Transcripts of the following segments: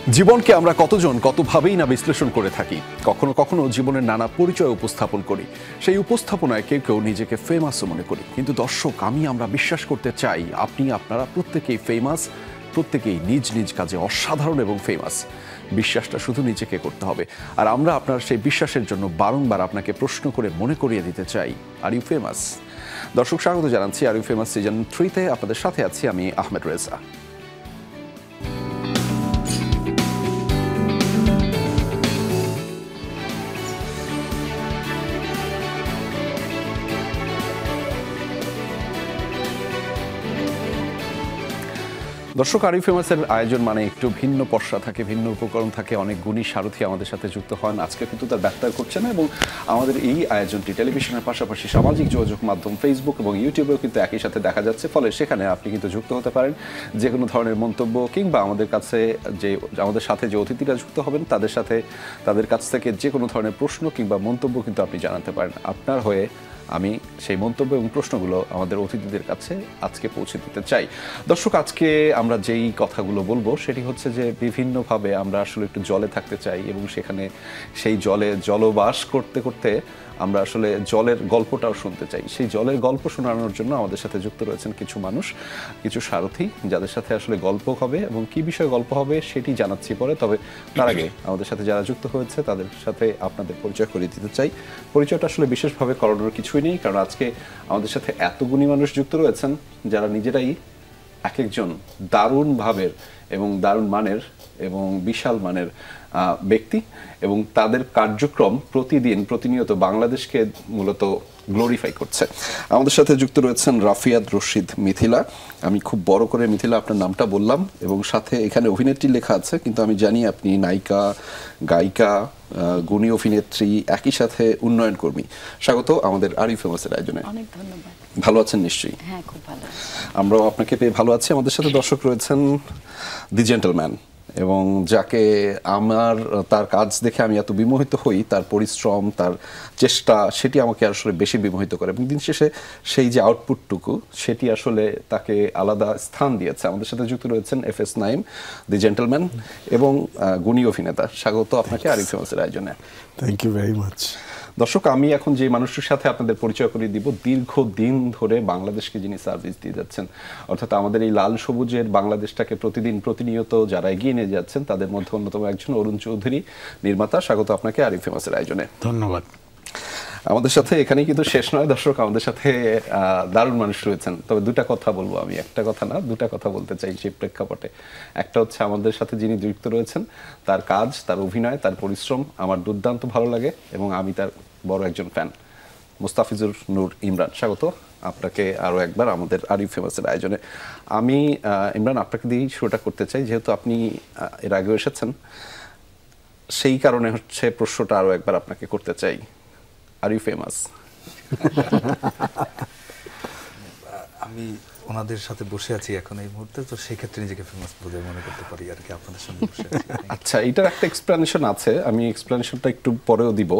জীবনকে আমরা কতজন কতভাবেই না বিশ্লেষণ করে থাকি, কখনো কখনো জীবনের নানা পরিচয় উপস্থাপন করি। সেই উপস্থাপনায় কেউ কেউ নিজেকে ফেমাসও মনে করি। কিন্তু দর্শক, আমরা বিশ্বাস করতে চাই আপনারা প্রত্যেকেই ফেমাস, প্রত্যেকেই নিজ নিজ কাজে অসাধারণ এবং ফেমাস। বিশ্বাসটা শুধু নিজেকে করতে হবে। আর আমরা আপনার সেই বিশ্বাসের জন্য বারংবার আপনাকে প্রশ্ন করে মনে করিয়ে দিতে চাই, আর ইউ ফেমাস? দর্শক, স্বাগত জানাচ্ছি আর ইউ ফেমাস সিজন 3-তে। আপনাদের সাথে আছি আমি আহমেদ রেজা। দর্শক, আর ইউ ফেমাসের আয়োজন মানে একটু ভিন্ন পর্ষা থাকে, ভিন্ন উপকরণ থাকে, অনেক গুণী সারথি আমাদের সাথে যুক্ত হন। আজকে কিন্তু তার ব্যর্থ করছে না, এবং আমাদের এই আয়োজনটি টেলিভিশনের পাশাপাশি সামাজিক যোগাযোগ মাধ্যম ফেসবুক এবং ইউটিউবেও কিন্তু একই সাথে দেখা যাচ্ছে। ফলে সেখানে আপনি কিন্তু যুক্ত হতে পারেন। যে কোনো ধরনের মন্তব্য কিংবা আমাদের সাথে যে অতিথিরা যুক্ত হবেন তাদের কাছ থেকে যে কোনো ধরনের প্রশ্ন কিংবা মন্তব্য কিন্তু আপনি জানাতে পারেন। আপনার হয়ে আমি সেই মন্তব্য এবং প্রশ্নগুলো আমাদের অতিথিদের কাছে আজকে পৌঁছে দিতে চাই। দর্শক, আজকে আমরা যেই কথাগুলো বলবো সেটি হচ্ছে যে বিভিন্নভাবে আমরা আসলে একটু জলে থাকতে চাই, এবং সেখানে সেই জলবাস করতে করতে আমরা আসলে জলের গল্পটাও শুনতে চাই। সেই জলের গল্প শোনানোর জন্য আমাদের সাথে যুক্ত রয়েছেন কিছু মানুষ, কিছু সারথি, যাদের সাথে আসলে গল্প হবে এবং কি বিষয়ে গল্প হবে সেটি জানাচ্ছি পরে। তবে তার আগে আমাদের সাথে যারা যুক্ত হয়েছে তাদের সাথে আপনাদের পরিচয় করিয়ে দিতে চাই। পরিচয়টা আসলে বিশেষভাবে করানোর কিছুই নেই, কারণ আজকে আমাদের সাথে এত গুণী মানুষ যুক্ত রয়েছেন যারা নিজেরাই এক একজন দারুণ ভাবের এবং দারুণ মানের এবং বিশাল মানের ব্যক্তি, এবং তাদের কার্যক্রম প্রতিনিয়ত বাংলাদেশকে মূলত গ্লোরিফাই করছে। আমাদের সাথে যুক্ত রয়েছেন রাফিয়াত রশিদ মিথিলা। আমি খুব বড় করে মিথিলা আপনার নামটা বললাম, এবং সাথে এখানে অভিনেত্রী লেখা আছে, কিন্তু আমি জানি আপনি নায়িকা, গায়িকা, গুণী অভিনেত্রী, একই সাথে উন্নয়ন কর্মী। স্বাগত আমাদের আর ইউ ফেমাসের আয়োজনে। অনেক ধন্যবাদ। ভালো আছেন নিশ্চয়ই? হ্যাঁ, খুব ভালো। আমরাও আপনাকে পেয়ে ভালো আছি। আমাদের সাথে দর্শক রয়েছেন দি জেন্টলম্যান, এবং যাকে তার কাজ দেখে আমি এত বিমোহিত হই, তার পরিশ্রম, তার চেষ্টা, সেটি আমাকে আসলে বেশি বিমোহিত করে, এবং দিন শেষে সেই যে আউটপুটটুকু সেটি আসলে তাকে আলাদা স্থান দিয়েছে। আমাদের সাথে যুক্ত রয়েছেন FS নাইম, দি জেন্টলম্যান এবং গুণী অভিনেতা। স্বাগত আপনাকে আর ইউ ফেমাসের আয়োজনে। Thank you very much. দর্শক, আমি এখন যে মানুষটির সাথে আপনাদের পরিচয় করিয়ে দিব, দীর্ঘদিন ধরে বাংলাদেশকে যিনি সার্ভিস দিয়ে যাচ্ছেন, অর্থাৎ আমাদের এই লাল সবুজের বাংলাদেশটাকে প্রতিনিয়ত যারা এগিয়ে নিয়ে যাচ্ছেন, তাদের মধ্যে অন্যতম একজন অরুণ চৌধুরী, নির্মাতা। স্বাগত আপনাকে আর ইউ ফেমাসের আয়োজনে। ধন্যবাদ। আমাদের সাথে এখানেই কিন্তু শেষ নয় দর্শক, আমাদের সাথে দারুণ মানুষ রয়েছেন। তবে দুটা কথা বলবো আমি, একটা কথা না, দুটা কথা বলতে চাই সেই প্রেক্ষাপটে। একটা হচ্ছে আমাদের সাথে যিনি যুক্ত রয়েছেন, তার কাজ, তার অভিনয়, তার পরিশ্রম আমার দুর্দান্ত ভালো লাগে, এবং আমি তার বড় একজন ফ্যান, মুস্তাফিজুর নূর ইমরান। স্বাগত আপনাকে আরও একবার আমাদের আর ইউ ফেমাসের আয়োজনে। আমি ইমরান, আপনাকে দিয়েই শুরুটা করতে চাই, যেহেতু আপনি এর আগেও এসেছেন, সেই কারণে হচ্ছে প্রশ্নটা আরও একবার আপনাকে করতে চাই। Are you famous? আমি ওনাদের সাথে বসে আছি এখন এই মুহূর্তে, তো সেক্ষেত্রে নিজেকে ফেমাস বলে মনে করতে পারি আর কি, আপনাদের সামনে বসে আছি। আচ্ছা, এটার একটা এক্সপ্লেনেশন আছে, আমি এক্সপ্লেনেশনটা একটু পরেও দিব।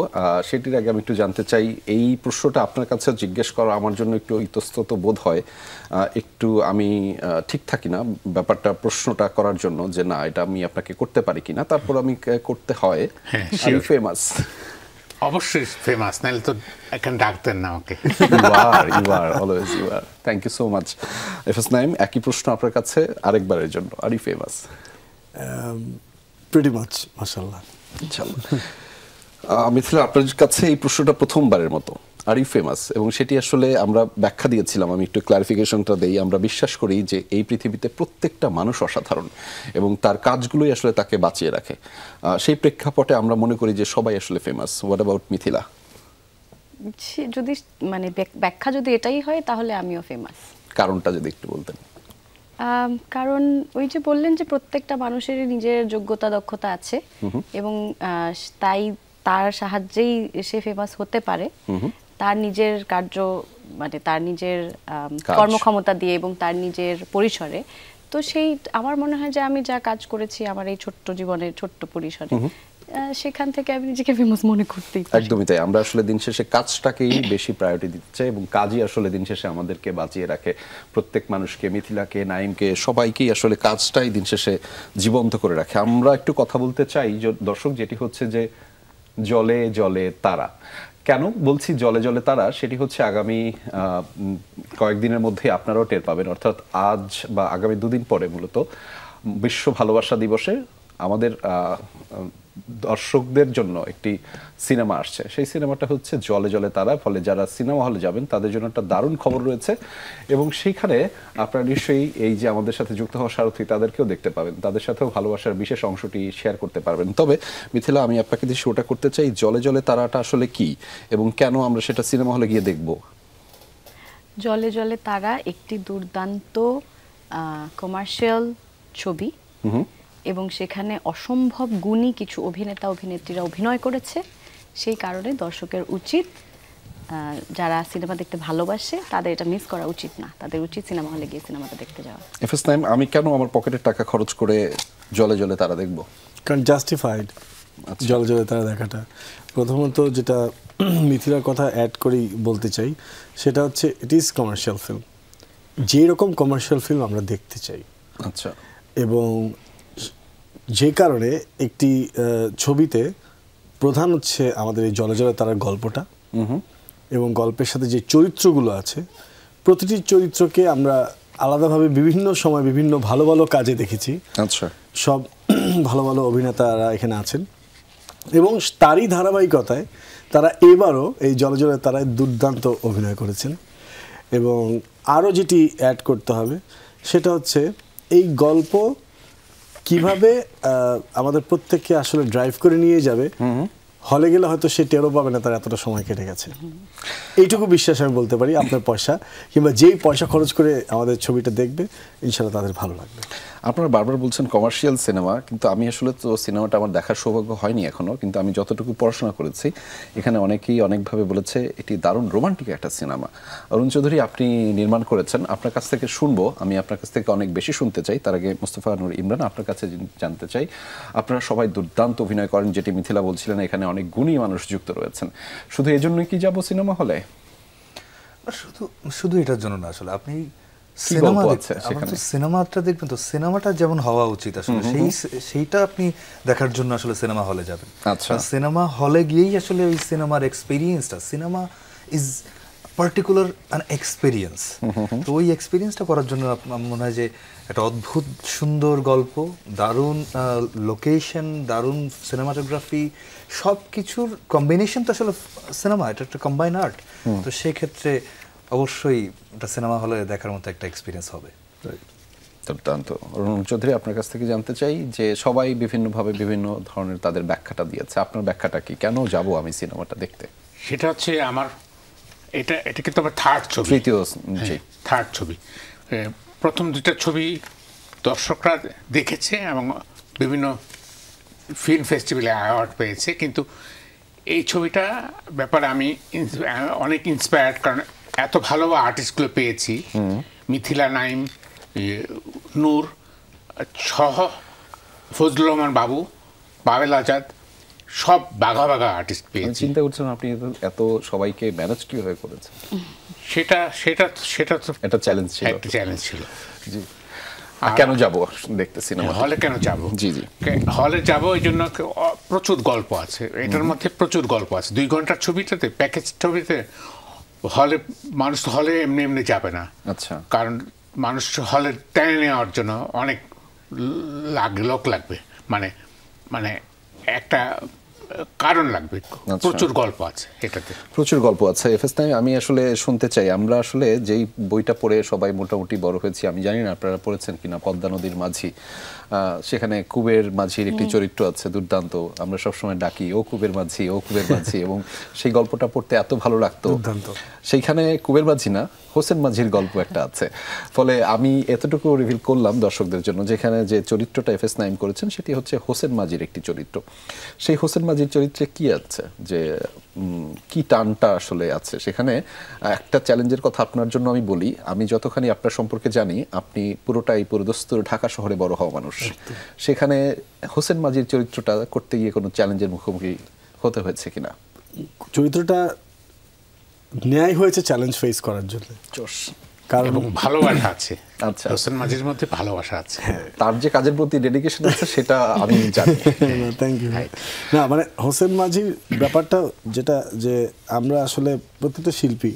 সেটির আগে আমি একটু জানতে চাই, এই প্রশ্নটা আপনার কাছে জিজ্ঞেস করা আমার জন্য একটু ইতস্তত বোধ হয়, একটু আমি ঠিক থাকি না ব্যাপারটা, প্রশ্নটা করার জন্য যে না, এটা আমি আপনাকে করতে পারি কিনা, তারপর আমি করতে হয়। Are you famous? অবশ্যই ফেমাস, নাহলে তো এখন ডাকতেন না আমাকে। You are always you are. Thank you so much. FS Naim, একই প্রশ্ন আপনার কাছে আরেকবারের জন্য, are you famous? Pretty much, মাশাআল্লাহ। ইনশাআল্লাহ। মিথিলা, আপনার কাছে এই প্রশ্নটা প্রথমবারের মতো, আর ইউ ফেমাস, এবং সেটি আসলে আমরা ব্যাখ্যা দিয়েছিলাম, আমি একটু ক্লারিফিকেশনটা দেই। আমরা বিশ্বাস করি যে এই পৃথিবীতে প্রত্যেকটা মানুষ অসাধারণ, এবং তার কাজগুলোই আসলে তাকে বাঁচিয়ে রাখে। সেই প্রেক্ষাপটে আমরা মনে করি যে সবাই আসলে ফেমাস। What about Mithila? যদি মানে ব্যাখ্যা যদি এটাই হয়, তাহলে আমিও ফেমাস। কারণটা যদি একটু বলতেন। কারণ ওই যে বললেন যে প্রত্যেকটা মানুষেরই নিজের যোগ্যতা, দক্ষতা আছে, এবং তাই তার সাহায্যেই সে ফেমাস হতে পারে, তার নিজের কার্য, মানে তার নিজের কর্মক্ষমতা দিয়ে এবং তার নিজের পরিসরে। তো সেই আমার মনে হয় যে আমি যা কাজ করেছি আমার এই ছোট্ট জীবনের ছোট্ট পরিসরে, সেখান থেকে আমি নিজেকে ফেমাস মনে করতেই পারি। একদমই তাই, আমরা আসলে দিন শেষে কাজটাকেই বেশি প্রায়োরিটি দিতে চাই এবং কাজই আসলে দিন শেষে আমাদেরকে বাঁচিয়ে রাখে। প্রত্যেক মানুষকে, মিথিলাকে, নাইমকে, সবাইকেই আসলে কাজটাই দিন শেষে জীবন্ত করে রাখে। আমরা একটু কথা বলতে চাই দর্শক, যেটি হচ্ছে যে জলে জলে তারা। কেন বলছি জলে জলে তারা, সেটি হচ্ছে আগামী কয়েকদিনের মধ্যে আপনারাও টের পাবেন, অর্থাৎ আজ বা আগামী 2 দিন পরে মূলত বিশ্ব ভালোবাসা দিবসে আমাদের দর্শকদের জন্য একটি সিনেমা আসছে। সেই সিনেমাটা হচ্ছে জলে জলে তারা। ফলে যারা সিনেমা হলে যাবেন তাদের জন্য একটা দারুণ খবর রয়েছে এবং সেইখানে আপনারা নিশ্চয়ই এই যে আমাদের সাথে যুক্ত হওয়া সারথী, তাদেরকেও দেখতে পাবেন, তাদের সাথেও ভালোবাসার বিশেষ অংশটি শেয়ার করতে পারবেন। তবে মিথিলা, আমি আপনাকে দিয়ে শোটা করতে চাই, জলে জলে তারাটা আসলে কি এবং কেন আমরা সেটা সিনেমা হলে গিয়ে দেখব? জলে জলে তারা একটি দুর্দান্ত কমার্শিয়াল ছবি এবং সেখানে অসম্ভব গুণী কিছু অভিনেতা অভিনেত্রীরা অভিনয় করেছে। সেই কারণে দর্শকের উচিত, যারা সিনেমা দেখতে ভালোবাসে তাদের এটা মিস করা উচিত না, তাদের উচিত সিনেমা হলে গিয়ে সিনেমাটা দেখতে যাওয়া। এফএস নাইম, আমি কেন আমার পকেটের টাকা খরচ করে জলে জলে তারা দেখব? কারণ জাস্টিফাইড জলে জলে তারা দেখাটা। প্রথমত যেটা মিথিলার কথা অ্যাড করেই বলতে চাই, সেটা হচ্ছে ইট ইজ কমার্শিয়াল ফিল্ম, যেরকম কমার্শিয়াল ফিল্ম আমরা দেখতে চাই। আচ্ছা। এবং যে কারণে একটি ছবিতে প্রধান হচ্ছে আমাদের এই জলে জলে তারার গল্পটা এবং গল্পের সাথে যে চরিত্রগুলো আছে, প্রতিটি চরিত্রকে আমরা আলাদাভাবে বিভিন্ন সময় বিভিন্ন ভালো ভালো কাজে দেখেছি। আচ্ছা। সব ভালো ভালো অভিনেতারা এখানে আছেন এবং তারই ধারাবাহিকতায় তারা এবারও এই জলে জলে তারায় দুর্দান্ত অভিনয় করেছেন। এবং আরও যেটি অ্যাড করতে হবে সেটা হচ্ছে এই গল্প কিভাবে আমাদের প্রত্যেককে আসলে ড্রাইভ করে নিয়ে যাবে, হলে গেলে হয়তো সে টেরও পাবে না তার এতটা সময় কেটে গেছে। এইটুকু বিশ্বাস আমি বলতে পারি, আপনার পয়সা কিংবা যেই পয়সা খরচ করে আমাদের ছবিটা দেখবে ইনশাআল্লাহ তাদের ভালো লাগবে। আপনারা বারবার বলছেন কমার্শিয়াল সিনেমা, কিন্তু আমি আসলে তো সিনেমাটা আমার দেখার সৌভাগ্য হয়নি এখনো, কিন্তু আমি যতটুকু পড়াশোনা করেছি এখানে অনেকেই অনেকভাবে বলেছে এটি দারুণ রোমান্টিক একটা সিনেমা। অরুণ চৌধুরী, আপনি নির্মাণ করেছেন, আপনার কাছ থেকে শুনবো, আমি আপনার কাছ থেকে অনেক বেশি শুনতে চাই। তার আগে মোস্তফা নূর ইমরান, আপনার কাছে জানতে চাই, আপনারা সবাই দুর্দান্ত অভিনয় করেন, যেটি মিথিলা বলছিলেন, এখানে অনেক গুণী মানুষ যুক্ত রয়েছেন। শুধু এজন্যই কি যাব সিনেমা হলে? শুধু এটার জন্য না, আসলে আপনি সিনেমা সিনেমাটা দেখবেন তো, সিনেমাটা যেমন হওয়া উচিত আসলে সেইটা আপনি দেখার জন্য আসলে সিনেমা হলে যাবেন। আচ্ছা। সিনেমা হলে গিয়েই আসলে ওই সিনেমার এক্সপেরিয়েন্সটা, cinema is particular an experience, তো ওই এক্সপেরিয়েন্সটা করার জন্য আমার মনে হয় যে একটা অদ্ভুত সুন্দর গল্প, দারুণ লোকেশন, দারুণ সিনেমাটোগ্রাফি, সব কিছুর কম্বিনেশন তো আসলে সিনেমা, এটা একটা কম্বাইন আর্ট। তো সেক্ষেত্রে অবশ্যই এটা সিনেমা হলে দেখার মতো একটা এক্সপিরিয়েন্স হবে। দুর্দান্ত। অরুণ চৌধুরী, আপনার কাছ থেকে জানতে চাই যে সবাই বিভিন্নভাবে বিভিন্ন ধরনের তাদের ব্যাখ্যাটা দিয়েছে, আপনার ব্যাখ্যাটা কি, কেন যাব আমি সিনেমাটা দেখতে? সেটা হচ্ছে আমার এটা কিন্তু আমার থার্ড ছবি, থার্ড ছবি। প্রথম 2টা ছবি দর্শকরা দেখেছে এবং বিভিন্ন ফিল্ম ফেস্টিভ্যালে অ্যাওয়ার্ড পেয়েছে, কিন্তু এই ছবিটা ব্যাপারে আমি অনেক ইন্সপায়ার্ড, কারণ এত ভালো আর্টিস্টগুলো পেয়েছি, মিথিলা, নাইম, নূর সহ ফজলুর রহমান বাবু, পাভেল আজাদ, সব বাঘা বাঘা আর্টিস্ট পেয়েছি। চিন্তা করছেন আপনি এত সবাইকে ম্যানেজ কিভাবে করেছেন? সেটা তো একটা চ্যালেঞ্জ ছিল, একটা চ্যালেঞ্জ ছিল। জি। কেন যাব দেখতে সিনেমা হলে? কেন যাব? জি জি, হলে যাব এই জন্য প্রচুর গল্প আছে এটার মধ্যে, প্রচুর গল্প আছে। 2 ঘন্টার ছবিটাতে, প্যাকেজ ছবিতে হলে মানুষ হলে এমনি এমনি যাবে না। আচ্ছা। কারণ মানুষ হলে টেনে নেওয়ার জন্য অনেক লোক লাগবে, মানে একটা কারণ লাগবে। প্রচুর গল্প আছে এটাতে, প্রচুর গল্প আছে। এফএস নাইম, আমি আসলে শুনতে চাই, আমরা আসলে যেই বইটা পড়ে সবাই মোটামুটি বড় হয়েছি, আমি জানি না আপনারা পড়েছেন কিনা, পদ্মা নদীর মাঝি, সেখানে কুবের মাঝির একটি চরিত্র আছে দুর্দান্ত, আমরা সবসময় ডাকি ও কুবের মাঝি, ও কুবের মাঝি, এবং সেই গল্পটা পড়তে এত ভালো লাগতো। সেইখানে কুবের মাঝি না, হোসেন মাঝির গল্প একটা আছে। ফলে আমি এতটুকু রিভিল করলাম দর্শকদের জন্য, যেখানে যে চরিত্রটা এফএস নাইম করেছেন সেটি হচ্ছে হোসেন মাঝির একটি চরিত্র। সেই হোসেন মাঝি মাঝির চরিত্রে কি আছে, যে কি টানটা আসলে আছে সেখানে? একটা চ্যালেঞ্জের কথা আপনার জন্য আমি বলি, আমি যতখানি আপনার সম্পর্কে জানি, আপনি পুরোটাই পুরোদস্তুর ঢাকা শহরে বড় হওয়া মানুষ। সেখানে হোসেন মাঝির চরিত্রটা করতে গিয়ে কোনো চ্যালেঞ্জের মুখোমুখি হতে হয়েছে কিনা? চরিত্রটা ন্যায় হয়েছে চ্যালেঞ্জ ফেস করার জন্য, কারণ ভালোবাসা আছে। আচ্ছা, হোসেন মাঝির মধ্যে ভালোবাসা আছে, তার যে কাজের প্রতি ডেডিকেশন আছে সেটা আমি জানি। Thank you. না মানে হোসেন মাঝির ব্যাপারটা যেটা, যে আমরা আসলে প্রত্যেকটা শিল্পী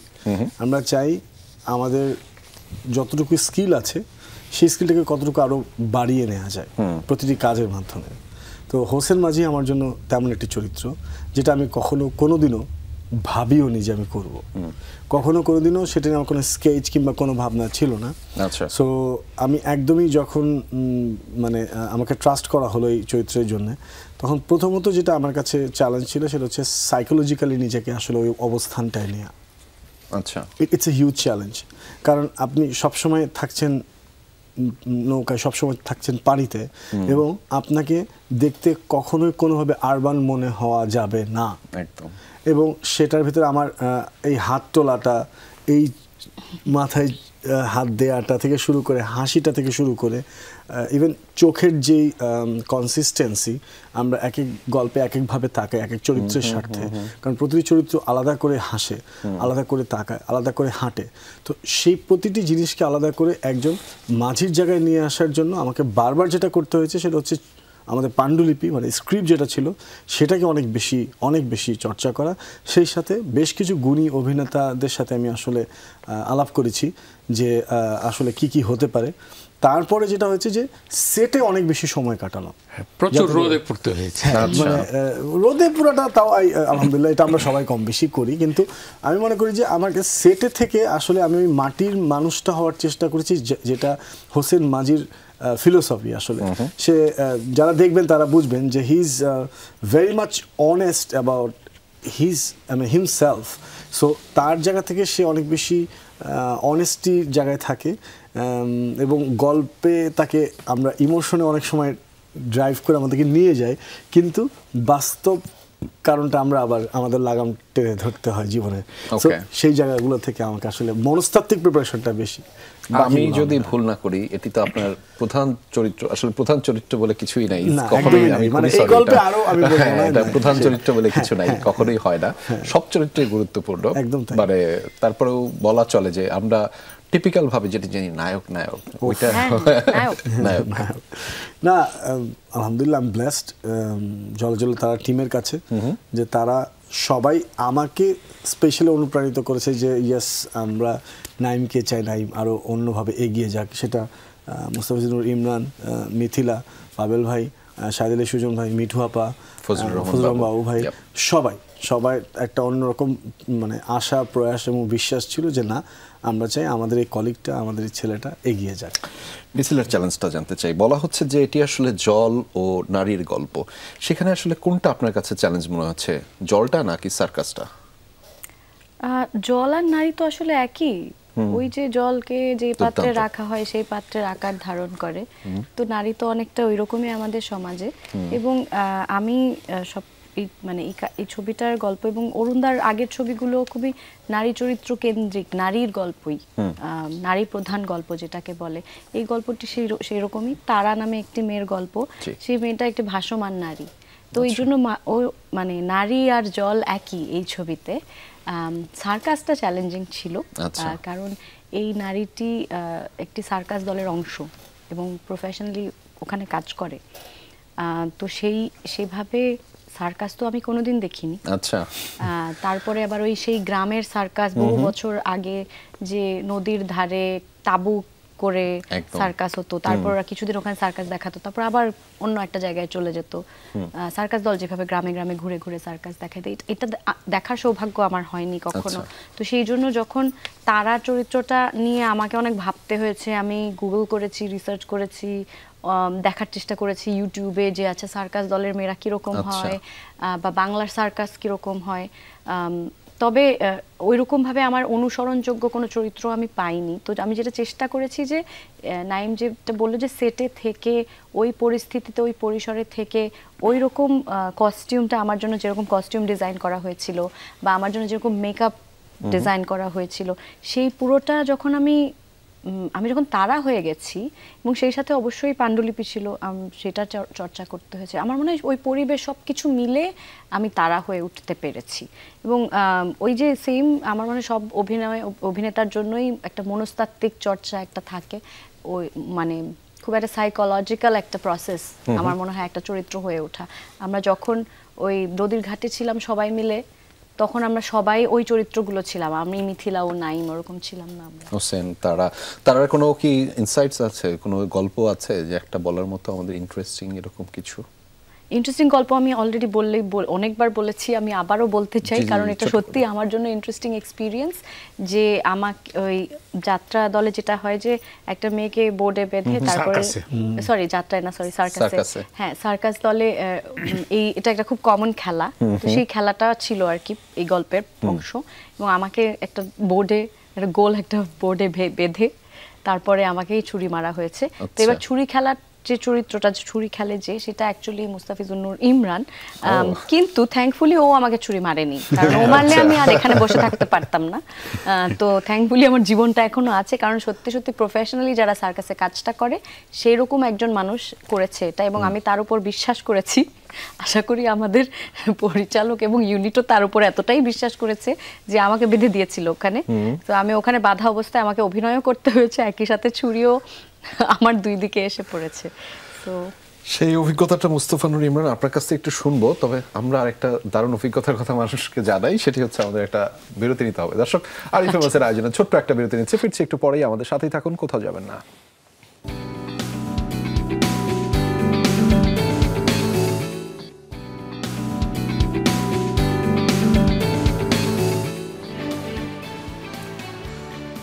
আমরা চাই আমাদের যতটুকু স্কিল আছে সেই স্কিলটাকে কতটুকু আরো বাড়িয়ে নেওয়া যায় প্রতিটি কাজের মাধ্যমে। তো হোসেন মাঝি আমার জন্য তেমন একটি চরিত্র যেটা আমি কোনোদিনও ভাবিও নি যে আমি করব, কোনোদিনও সেটা নিয়ে আমার কোনো স্কেচ কিংবা কোনো ভাবনা ছিল না। আচ্ছা, সো আমি একদমই যখন মানে আমাকে ট্রাস্ট করা হলো এই চরিত্রের জন্য, তখন প্রথমত যেটা আমার কাছে চ্যালেঞ্জ ছিল সেটা হচ্ছে সাইকোলজিক্যালি নিজেকে আসলে ওই অবস্থানটায় নেওয়া। আচ্ছা, ইটস এ হিউজ চ্যালেঞ্জ, কারণ আপনি সবসময় থাকছেন নৌকায়, সবসময় থাকছেন পানিতে, এবং আপনাকে দেখতে কখনোই কোনোভাবে আরবান মনে হওয়া যাবে না একদম। এবং সেটার ভিতরে আমার এই হাত তোলাটা, এই মাথায় হাত দেওয়াটা থেকে শুরু করে, হাসিটা থেকে শুরু করে, ইভেন চোখের যেই কনসিস্টেন্সি, আমরা এক এক গল্পে এক একভাবে তাকাই এক এক চরিত্রের স্বার্থে, কারণ প্রতিটি চরিত্র আলাদা করে হাসে, আলাদা করে তাকায়, আলাদা করে হাঁটে। তো সেই প্রতিটি জিনিসকে আলাদা করে একজন মাঝির জায়গায় নিয়ে আসার জন্য আমাকে বারবার যেটা করতে হয়েছে সেটা হচ্ছে আমাদের পাণ্ডুলিপি মানে স্ক্রিপ্ট যেটা ছিল সেটাকে অনেক বেশি চর্চা করা। সেই সাথে বেশ কিছু গুণী অভিনেতাদের সাথে আমি আসলে আলাপ করেছি যে আসলে কি হতে পারে। তারপরে যেটা হয়েছে যে সেটে অনেক বেশি সময় কাটানো, প্রচুর রোদে পড়তে হয়েছে। মানে রোদে পুরাটা তাও আলহামদুলিল্লাহ এটা আমরা সবাই কম বেশি করি, কিন্তু আমি মনে করি যে আমাকে সেটে থেকে আসলে আমি ওই মাটির মানুষটা হওয়ার চেষ্টা করেছি, যেটা হোসেন মাঝির ফিলোসফি। আসলে সে যারা দেখবেন তারা বুঝবেন যে he is very much honest about himself. So তার জায়গা থেকে সে অনেক বেশি অনেস্টির জায়গায় থাকে, এবং গল্পে তাকে আমরা ইমোশনে অনেক সময় ড্রাইভ করে আমাদেরকে নিয়ে যায়, কিন্তু বাস্তব কারণটা আমরা আবার আমাদের লাগাম টেনে ধরতে হয় জীবনে। সেই জায়গাগুলো থেকে আমাকে আসলে মনস্তাত্ত্বিক প্রিপারেশনটা বেশি। আমি যদি ভুল না করি, এটি তো আপনার প্রধান চরিত্র, আসলে প্রধান চরিত্র বলে কিছুই নাই, প্রধান চরিত্র বলে কিছু নাই, কখনোই হয় না, সব চরিত্রই গুরুত্বপূর্ণ। মানে তারপরেও বলা চলে যে আমরা টিপিক্যাল ভাবে যেটি জানি নায়ক ওইটা নায়ক না। আলহামদুলিল্লাহ আই এম ব্লেসড জলজল তারা টিমের কাছে, যে তারা সবাই আমাকে স্পেশালি অনুপ্রাণিত করেছে যে ইয়েস আমরা নাইমকে চাই, নাইম আরও অন্যভাবে এগিয়ে যাক। সেটা মুস্তাফিজুর, ইমরান, মিথিলা, পাবেল ভাই, শাহিদ সুজন ভাই, মিঠু আপা, ফজলুর বাবু ভাই, সবাই একটা অন্যরকম মানে আশা, প্রয়াস এবং বিশ্বাস ছিল যে না, আমরা চাই আমাদের এই কলিগটা, আমাদের এই ছেলেটা এগিয়ে যাক। মিছিলের চ্যালেঞ্জটা জানতে চাই। বলা হচ্ছে যে এটি আসলে জল ও নারীর গল্প, সেখানে আসলে কোনটা আপনার কাছে চ্যালেঞ্জ মনে হচ্ছে, জলটা নাকি সার্কাসটা? জল আর নারী তো আসলে একই, ওই যে জলকে যে পাত্রে রাখা হয় সেই পাত্রের আকার ধারণ করে, তো নারী তো অনেকটা ওই রকমই আমাদের সমাজে। এবং আমি সব মানে এই ছবিটার গল্প এবং অরুণদার আগের ছবিগুলো খুবই নারী চরিত্র কেন্দ্রিক, নারীর গল্পই, নারী প্রধান গল্প যেটাকে বলে। এই গল্পটি সেই রকমই, তারা নামে একটি মেয়ের গল্প, সেই মেয়েটা একটি ভাসমান নারী। তো এই জন্য ও মানে নারী আর জল একই এই ছবিতে। সার্কাসটা চ্যালেঞ্জিং ছিল, কারণ এই নারীটি একটি সার্কাস দলের অংশ এবং প্রফেশনালি ওখানে কাজ করে। তো সেইভাবে সার্কাস তো আমি কোনোদিন দেখিনি। আচ্ছা, তারপরে আবার ওই সেই গ্রামের সার্কাস, বহু বছর আগে যে নদীর ধারে তাবু করে সার্কাস হতো, তারপর কিছুদিন ওখানে সার্কাস দেখাতো, তারপর আবার অন্য একটা জায়গায় চলে যেত। সার্কাস দল যেভাবে গ্রামে গ্রামে ঘুরে ঘুরে সার্কাস দেখাতো, এটা দেখার সৌভাগ্য আমার হয়নি কখনো। তো সেই জন্য যখন তারা চরিত্রটা নিয়ে আমাকে অনেক ভাবতে হয়েছে, আমি গুগল করেছি, রিসার্চ করেছি, দেখার চেষ্টা করেছি ইউটিউবে যে আচ্ছা সার্কাস দলের মেয়েরা কিরকম হয়, বা বাংলার সার্কাস কিরকম হয়। তবে ওইরকমভাবে আমার অনুসরণযোগ্য কোনো চরিত্র আমি পাইনি। তো আমি যেটা চেষ্টা করেছি যে নাইম যেটা বললো যে সেটে থেকে ওই পরিস্থিতিতে ওই পরিসরে থেকে ওই রকম কস্টিউমটা আমার জন্য যেরকম কস্টিউম ডিজাইন করা হয়েছিল বা আমার জন্য যেরকম মেকআপ ডিজাইন করা হয়েছিল সেই পুরোটা যখন আমি যখন তারা হয়ে গেছি এবং সেই সাথে অবশ্যই পাণ্ডুলিপি ছিল, সেটা চর্চা করতে হয়েছে। আমার মনে হয় ওই পরিবেশ সব কিছু মিলে আমি তারা হয়ে উঠতে পেরেছি। এবং ওই যে সেম আমার মনে হয় সব অভিনেতার জন্যই একটা মনস্তাত্ত্বিক চর্চা একটা থাকে, ওই মানে খুব একটা সাইকোলজিক্যাল একটা প্রসেস আমার মনে হয় একটা চরিত্র হয়ে ওঠা। আমরা যখন ওই নদীর ঘাটে ছিলাম সবাই মিলে, তখন আমরা সবাই ওই চরিত্রগুলো ছিলাম, আমি মিথিলা ও নাইম ওরকম ছিলাম না আমরা। হোসেন, তারার কোনো কি ইনসাইটস আছে, কোনো গল্প আছে যে একটা বলার মতো আমাদের ইন্টারেস্টিং এরকম কিছু? ইন্টারেস্টিং গল্প আমি অলরেডি অনেকবার বলেছি, আমি আবারও বলতে চাই, কারণ এটা সত্যি আমার জন্য ইন্টারেস্টিং এক্সপিরিয়েন্স। যে আমাকে ওই যাত্রা দলে যেটা হয় যে একটা মেয়েকে বোর্ডে বেঁধে তারপরে সার্কাসে, হ্যাঁ সার্কাস দলে এটা একটা খুব কমন খেলা, তো সেই খেলাটা ছিল আর কি এই গল্পের অংশ। এবং আমাকে একটা গোল একটা বোর্ডে বেঁধে তারপরে আমাকেই ছুরি মারা হয়েছে। তো এবার ছুরি খেলার যে চরিত্রটা ছুরি খেলে সেটা অ্যাকচুয়ালি মুস্তাফিজুর নূর ইমরান, কিন্তু থ্যাঙ্কফুলি ও আমাকে ছুরি মারেনি, কারণ ও মারলে আমি আর এখানে বসে থাকতে পারতাম না। তো থ্যাঙ্কফুলি আমার জীবনটা এখনো আছে, কারণ সত্যি সত্যি প্রফেশনালি যারা সার্কাসে কাজটা করে সেই রকম একজন মানুষ করেছে এটা, এবং আমি তার উপর বিশ্বাস করেছি। আশা করি আমাদের পরিচালক এবং ইউনিটও তার উপর এতটাই বিশ্বাস করেছে যে আমাকে বেঁধে দিয়েছিল ওখানে। তো আমি ওখানে বাধা অবস্থায় আমাকে অভিনয়ও করতে হয়েছে, একই সাথে ছুরিও আমার দুই দিকে এসে পড়েছে। তো সেই অভিজ্ঞতাটা মুস্তাফা নূর ইমরান আপনার কাছ থেকে একটু শুনবো, তবে আমরা আরেকটা দারুণ অভিজ্ঞতার কথা মানুষকে জানাই, সেটি হচ্ছে আমাদের একটা বিরতি নিতে হবে। দর্শক, আরিফ ফেমাসের আয়োজনে ছোট্ট একটা বিরতি নিচ্ছে, ফিরছি একটু পরেই, আমাদের সাথেই থাকুন, কোথাও যাবেন না।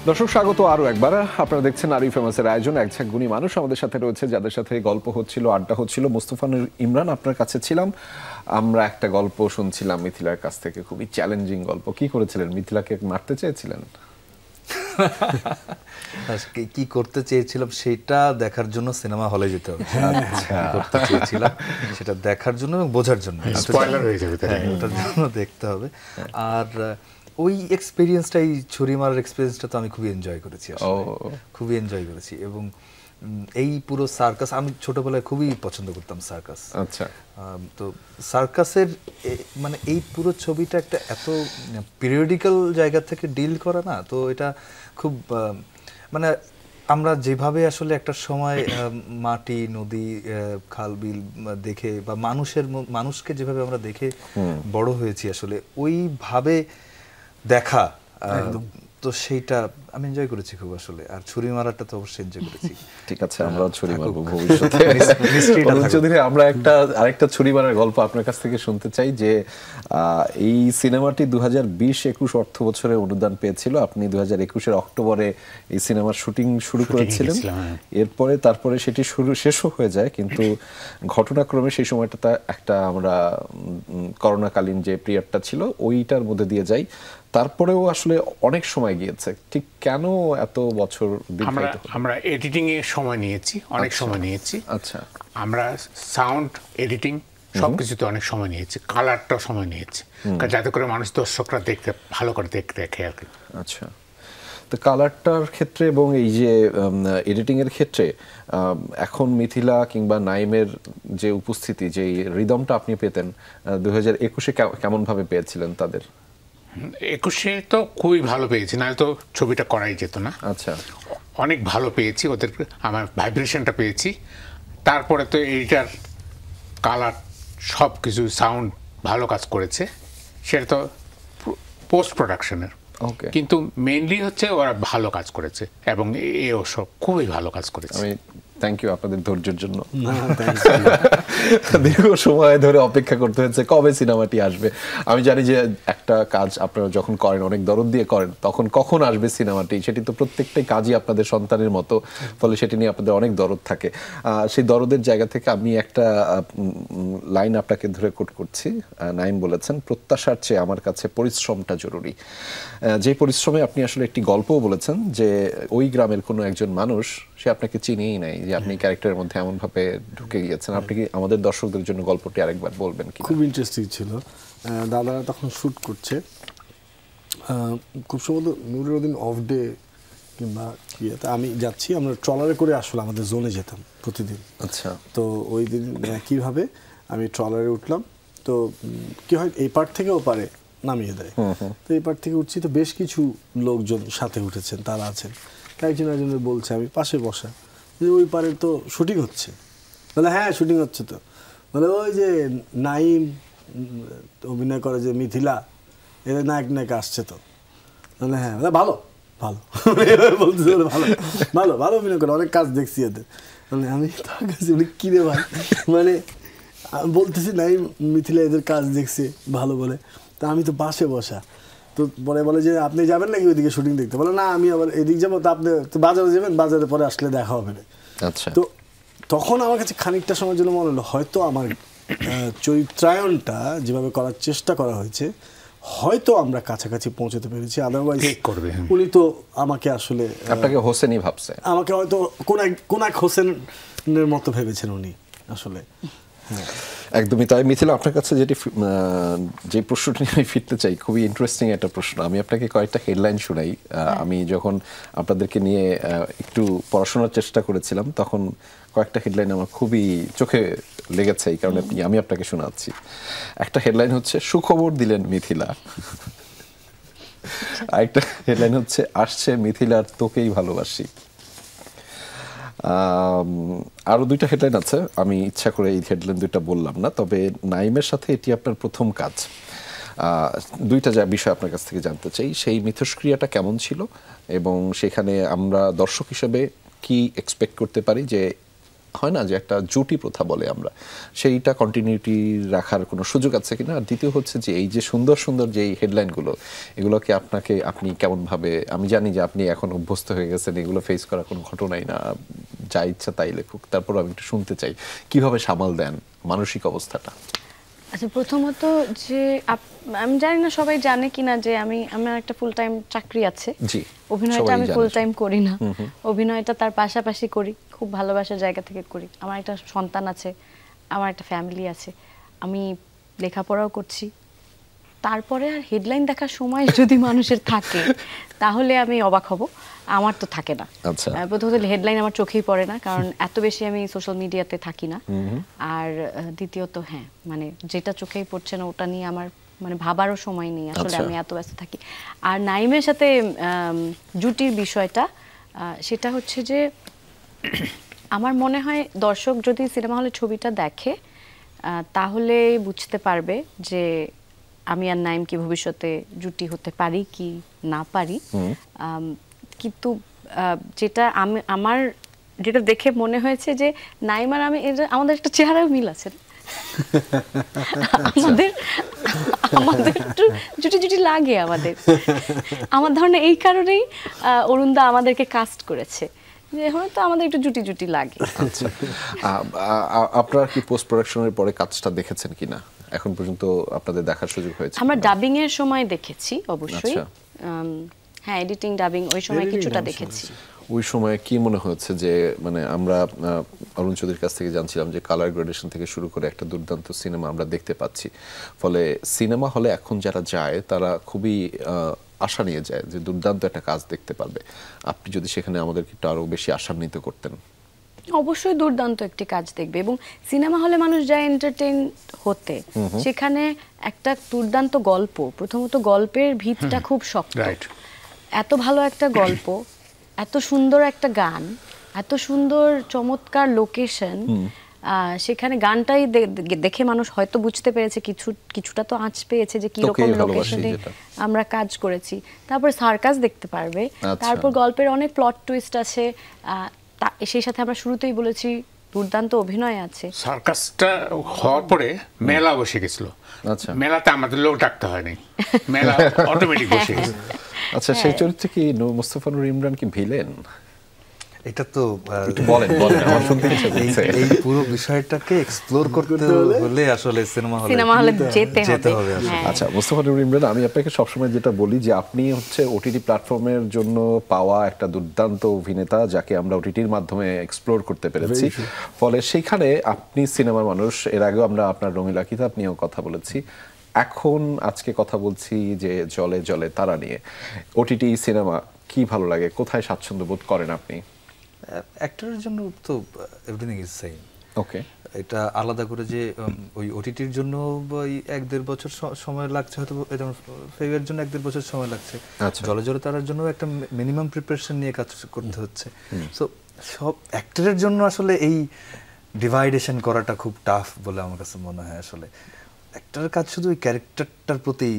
দর্শক, স্বাগত আরো একবার। আপনারা দেখছেন আরিফ ফেমাসের আয়োজন, এক ঝাঁক গুণী মানুষ আমাদের সাথে রয়েছে, যাদের সাথে গল্প হচ্ছিল, আড্ডা হচ্ছিল। মুস্তাফা নূর ইমরান, আপনার কাছে ছিলাম, আমরা একটা গল্প শুনছিলাম মিথিলার কাছ থেকে, খুবই চ্যালেঞ্জিং গল্প। কি করেছিলেন? মিথিলাকে মারতে চেয়েছিলেন? কি করতে চেয়েছিলাম সেটা দেখার জন্য সিনেমা হলে যেতে হবে। করতে চেয়েছিলাম সেটা দেখার জন্য এবং বোঝার জন্য, স্পয়লার হয়ে যাবে, ওটার জন্য দেখতে হবে। আর ওই এক্সপিরিয়েন্সটাই, ছুরি মারার এক্সপিরিয়েন্সটা তো আমি খুবই এনজয় করেছি, খুবই এনজয় করেছি। এবং এই পুরো সার্কাস, আমি ছোটবেলায় খুবই পছন্দ করতাম সার্কাস। আচ্ছা, তো সার্কাসের মানে এই পুরো ছবিটা একটা এত পিরিয়ডিক্যাল জায়গা থেকে ডিল করা না, তো এটা খুব মানে আমরা যেভাবে আসলে একটা সময় মাটি, নদী, খাল, বিল দেখে বা মানুষকে যেভাবে আমরা দেখে বড় হয়েছি, আসলে ওইভাবে দেখা, তো সেইটা আমি এনজয় করেছি খুব আসলে। আর ছুরি মারাটা তো অবশ্যই এনজয় করেছি। ঠিক আছে, আমরা ছুরি মারবো ভবিষ্যতে। চৌধুরী, আমরা আরেকটা ছুরি মারার গল্প আপনার কাছ থেকে শুনতে চাই। যে এই সিনেমাটি 2020-21 অর্থ বছরে অনুদান পেয়েছিল, আপনি 2021-এর অক্টোবরে এই সিনেমার শুটিং শুরু করেছিলেন। তারপরে সেটি শেষও হয়ে যায়, কিন্তু ঘটনাক্রমে সেই সময়টা একটা আমরা করোনাকালীন যে পিরিয়ডটা ছিল ওইটার মধ্যে দিয়ে যাই। তারপরেও আসলে অনেক সময় গিয়েছে, ঠিক কেন এত বছর? আমরা এডিটিং এর সময় নিয়েছি, অনেক সময় নিয়েছি। আচ্ছা, আমরা সাউন্ড এডিটিং সবকিছুতে অনেক সময় নিয়েছি, কালারটাও সময় নিয়েছি, যাতে করে মানুষ, দর্শকরা দেখতে ভালো করে দেখে আর কি। আচ্ছা, তো কালারটার ক্ষেত্রে এবং এই যে এডিটিং এর ক্ষেত্রে এখন মিথিলা কিংবা নাইমের যে উপস্থিতি, যে রিদমটা আপনি পেতেন 2021-এ কেমন ভাবে পেয়েছিলেন তাদের? 21-এ তো খুবই ভালো পেয়েছি, নাহলে তো ছবিটা করাই যেত না। আচ্ছা, অনেক ভালো পেয়েছি ওদের, আমার ভাইব্রেশনটা পেয়েছি। তারপরে তো এডিটার, কালার, সব কিছু, সাউন্ড ভালো কাজ করেছে, সেটা তো পোস্ট প্রোডাকশনের। কিন্তু মেইনলি হচ্ছে ওরা ভালো কাজ করেছে, এবং এও সব খুবই ভালো কাজ করেছে। আমি থ্যাংক ইউ আপনাদের ধৈর্যের জন্য। না, thanks. দীর্ঘ সময় ধরে অপেক্ষা করতে হয়েছে কবে সিনেমাটি আসবে। আমি জানি যে একটা কাজ আপনারা যখন করেন অনেক দরদ দিয়ে করেন, তখন কখন আসবে সিনেমাটি সেটি তো প্রত্যেকটাই কাজই আপনাদের সন্তানের মতো, ফলে সেটি নিয়ে আপনাদের অনেক দরদ থাকে। সেই দরদের জায়গা থেকে আমি একটা লাইন আপনাকে ধরে কোট করছি। নাইম বলেছেন, প্রত্যাশার চেয়ে আমার কাছে পরিশ্রমটা জরুরি। যে পরিশ্রমে আপনি আসলে একটি গল্পও বলেছেন যে ওই গ্রামের কোনো একজন মানুষ সে আপনাকে চিনিয়েই নাই, যে আপনি ক্যারেক্টারের মধ্যে এমন ভাবে ঢুকে গিয়েছেন। আপনি কি আমাদের দর্শকদের জন্য গল্পটি আরেকবার বলবেন কি? খুব ইন্টারেস্টিং ছিল। দাদারা তখন শ্যুট করছে, খুব সম্ভবত নুরের ওদিন অফ ডে কিংবা ইয়েতে আমি যাচ্ছি, আমরা ট্রলারে করে আসলে আমাদের জোনে যেতাম প্রতিদিন। আচ্ছা। তো ওই দিন কীভাবে আমি ট্রলারে উঠলাম, তো কি হয় এই পার থেকে ও পারে নামিয়ে দেয়, তো এই পার থেকে উঠছি, তো বেশ কিছু লোকজন সাথে উঠেছেন, তারা আছেন, একজন একজনের বলছে, আমি পাশে বসা, যে ওই পারে তো শুটিং হচ্ছে। বলে হ্যাঁ শুটিং হচ্ছে তো। বলে ওই যে নাইম অভিনয় করে যে মিথিলা, এদের নায়ক নায়িকা আসছে তো। বলে হ্যাঁ, ভালো ভালো বলতে ভালো ভালো ভালো অভিনয় করে, অনেক কাজ দেখছি এদের। মানে আমি তার কাছে কিনে ভাই, মানে বলতেছি নাইম মিথিলা এদের কাজ দেখছে ভালো বলে, তা আমি তো পাশে বসা। তো বলে যে আপনি যাবেন নাকি ওইদিকে শুটিং দেখতে? বলে না আমি আবার এদিকে যাবো, তো আপনি তো বাজারে যাবেন, বাজারে পরে আসলে দেখা হবে না। আচ্ছা। তো তখন আমার কাছে খানিকটা সময়ের জন্য মনে হলো হয়তো আমার চরিত্রায়নটা যেভাবে করার চেষ্টা করা হয়েছে হয়তো আমরা কাছাকাছি পৌঁছতে পেরেছি, আদারওয়াইজ উনি তো আমাকে আসলে আপনাকে হোসেনই ভাবছে, আমাকে হয়তো কোন এক হোসেনের মতো ভেবেছেন উনি আসলে। হ্যাঁ একদমই তাই। মিথিলা, আপনার কাছে যে প্রশ্নটি আমি ফিরতে চাই, খুবই ইন্টারেস্টিং একটা প্রশ্ন। আমি আপনাকে কয়েকটা হেডলাইন শোনাই। আমি যখন আপনাদেরকে নিয়ে একটু পড়াশোনার চেষ্টা করেছিলাম তখন কয়েকটা হেডলাইন আমার খুবই চোখে লেগেছে, এই কারণে আমি আপনাকে শোনাচ্ছি। একটা হেডলাইন হচ্ছে সুখবর দিলেন মিথিলা, আরেকটা হেডলাইন হচ্ছে আসছে মিথিলার তোকেই ভালোবাসি। আরো দুইটা হেডলাইন আছে, আমি ইচ্ছা করে এই হেডলাইন দুইটা বললাম না, তবে নাইমের সাথে এটি আপনার প্রথম কাজ। দুইটা বিষয় আপনার কাছ থেকে জানতে চাই, সেই মিথস্ক্রিয়াটা কেমন ছিল এবং সেখানে আমরা দর্শক হিসেবে কি এক্সপেক্ট করতে পারি, যে হয় না যে একটা জুটি প্রথা বলে আমরা, সেইটা কন্টিনিউটি রাখার কোনো সুযোগ আছে কিনা। আর দ্বিতীয় হচ্ছে যে এই যে সুন্দর সুন্দর যে হেডলাইনগুলো, এগুলোকে আপনি কেমনভাবে, আমি জানি যে আপনি এখন অভ্যস্ত হয়ে গেছেন, এগুলো ফেস করা কোনো ঘটনাই না, যা ইচ্ছা তাই লেখুক, তারপর আমি একটু শুনতে চাই কিভাবে সামাল দেন মানসিক অবস্থাটা। আচ্ছা, প্রথমত যে আমি জানি না সবাই জানে কিনা যে আমার একটা ফুল টাইম চাকরি আছে। জি, অভিনয়টা আমি ফুল টাইম করি না, অভিনয়টা তার পাশাপাশি করি, খুব ভালোবাসার জায়গা থেকে করি। আমার একটা সন্তান আছে, আমার একটা ফ্যামিলি আছে, আমি লেখাপড়াও করছি। তারপরে আর হেডলাইন দেখার সময় যদি মানুষের থাকে তাহলে আমি অবাক হব, আমার তো থাকে না। প্রথমত হেডলাইন আমার চোখেই পড়ে না, কারণ এত বেশি আমি সোশ্যাল মিডিয়াতে থাকি না। আর দ্বিতীয়ত হ্যাঁ, মানে যেটা চোখেই পড়ছে না ওটা নিয়ে আমার মানে ভাবারও সময় নেই আসলে, আমি এত ব্যস্ত থাকি। আর নাইমের সাথে জুটির বিষয়টা, সেটা হচ্ছে যে আমার মনে হয় দর্শক যদি সিনেমা হলে ছবিটা দেখে তাহলে বুঝতে পারবে যে আমি আর নাইম কি ভবিষ্যতে জুটি হতে পারি কি না পারি। কিন্তু আমার যেটা দেখে মনে হয়েছে যে নাইম আর আমি, আমাদের একটা চেহারাও মিল আছে, আমাদের একটু জুটি জুটি লাগে আমাদের। আমার ধারণা এই কারণেই অরুণদা আমাদেরকে কাস্ট করেছে, যে হয়তো আমাদের একটু জুটি জুটি লাগে। আচ্ছা, আপনারা কি পোস্ট প্রোডাকশনের পরে কাজটা দেখেছেন কিনা? এখন পর্যন্ত আপনাদের দেখার সুযোগ হয়েছে? আমরা ডাবিং এর সময় দেখেছি অবশ্যই, হ্যাঁ এডিটিং ডাবিং ওই সময় কিছুটা দেখেছি। ওই সময় কি মনে হচ্ছে যে মানে আমরা অরুণ চৌধুরীর কাছ থেকে জানছিলাম যে কালার গ্রেডেশন থেকে শুরু করে একটা দুর্দান্ত সিনেমা আমরা দেখতে পাচ্ছি, ফলে সিনেমা হলে এখন যারা যায় তারা খুবই আশা নিয়ে যায় যে দুর্দান্ত একটা কাজ দেখতে পারবে। আপনি যদি সেখানে আমাদেরকে একটু আরো বেশি আশান্বিত করতেন। অবশ্যই দুর্দান্ত একটি কাজ দেখবে, এবং সিনেমা হলে মানুষ যায় এন্টারটেইন হতে, সেখানে একটা দুর্দান্ত গল্প, প্রথমত গল্পের ভিতটা খুব শক্ত, এত ভালো একটা গল্প, এত সুন্দর একটা গান, এত সুন্দর চমৎকার লোকেশন, সেখানে গানটাই দেখে মানুষ হয়তো বুঝতে পেরেছে কিছুটা তো আঁচ পেয়েছে যে কিরকম লোকেশনে আমরা কাজ করেছি। তারপর সার্কাস দেখতে পারবে, তারপর গল্পের অনেক প্লট টুইস্ট আছে, সেই সাথে আমরা শুরুতেই বলেছি দুর্দান্ত অভিনয় আছে। সার্কাসটা হওয়ার পরে মেলা বসে গেছিল। আচ্ছা। মেলাতে আমাদের লোক ডাকতে হয়নি, মেলা অটোমেটিক বসে গেছে। আচ্ছা, সেই চরিত্রে কি মোস্তফা নূর ইমরান কি ভিলেন? এটা তো একটু বলেন আমার শুনতে ইচ্ছে করছে। এই পুরো বিষয়টাকে এক্সপ্লোর করতে হলে আসলে সিনেমা হলে যেতে হবে। আচ্ছা, মোস্তফা নূর ইমরান, আমি আপনাকে সবসময় যেটা বলি যে আপনি হচ্ছে ওটিটি প্ল্যাটফর্মের জন্য পাওয়া একটা দুর্দান্ত অভিনেতা, যাকে আমরা ওটিটির মাধ্যমে এক্সপ্লোর করতে পেরেছি। ফলে সেইখানে আপনি সিনেমার মানুষ। এর আগেও আমরা আপনার রঙিলা কিতাব নিয়েও কথা বলেছি। এখন আজকে কথা বলছি যে জলে জলে তারা নিয়ে। ওটিটি সিনেমা কি ভালো লাগে, কোথায় স্বাচ্ছন্দ্য বোধ করেন আপনি? অ্যাক্টরের জন্য তো এভরিথিং ইজ সেম। ওকে, এটা আলাদা করে যে ওই ওটিটির জন্য ওই 1-1.5 বছর সময় লাগছে, হয়তো যেমন ফেভারের জন্য 1-1.5 বছর সময় লাগছে, জলে জলে তারার জন্য একটা মিনিমাম প্রিপারেশন নিয়ে কাজ করতে হচ্ছে। সো সব অ্যাক্টরের জন্য আসলে এই ডিভাইডেশন করাটা খুব টাফ বলে আমার কাছে মনে হয়। আসলে অ্যাক্টরের কাজ শুধু ওই ক্যারেক্টারটার প্রতি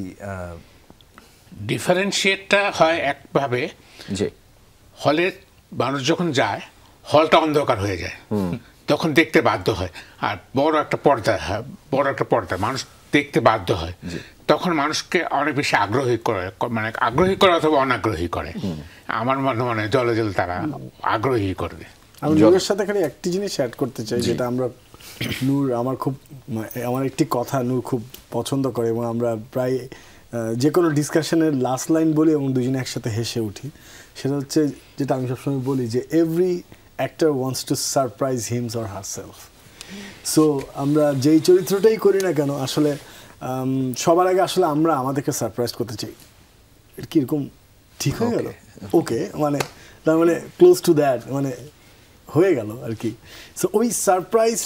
ডিফারেন্সিয়েটটা হয় একভাবে যে হলে মানুষ যখন যায়, হলটা অন্ধকার হয়ে যায়, তখন দেখতে বাধ্য হয়। আর বড় একটা পর্দা মানুষ দেখতে বাধ্য হয়, তখন মানুষকে অনেক বেশি আগ্রহী করে, মানে আগ্রহী করে অথবা অনাগ্রহী করে। আমার মনে হয় জলে জলে তারা আগ্রহী করবে। আমি নূরের সাথে খালি একটি জিনিস অ্যাড করতে চাই, যেটা আমরা নূর আমার একটি কথা নূর খুব পছন্দ করে, এবং আমরা প্রায় যে কোনো ডিসকাশনের লাস্ট লাইন বলি এবং দুজনে একসাথে হেসে উঠি। সেটা হচ্ছে, যেটা আমি সবসময় বলি, যে every actor wants to surprise hymns or herself. So আমরা যেই চরিত্রটাই করি না কেন, আসলে সবার আগে আসলে আমরা আমাদেরকে সারপ্রাইজ করতে চাই। কীরকম ঠিক হয়ে গেল, ওকে, মানে তার মানে ক্লোজ টু দ্যাট, মানে হয়ে গেল আর কি। সো ওই সারপ্রাইজ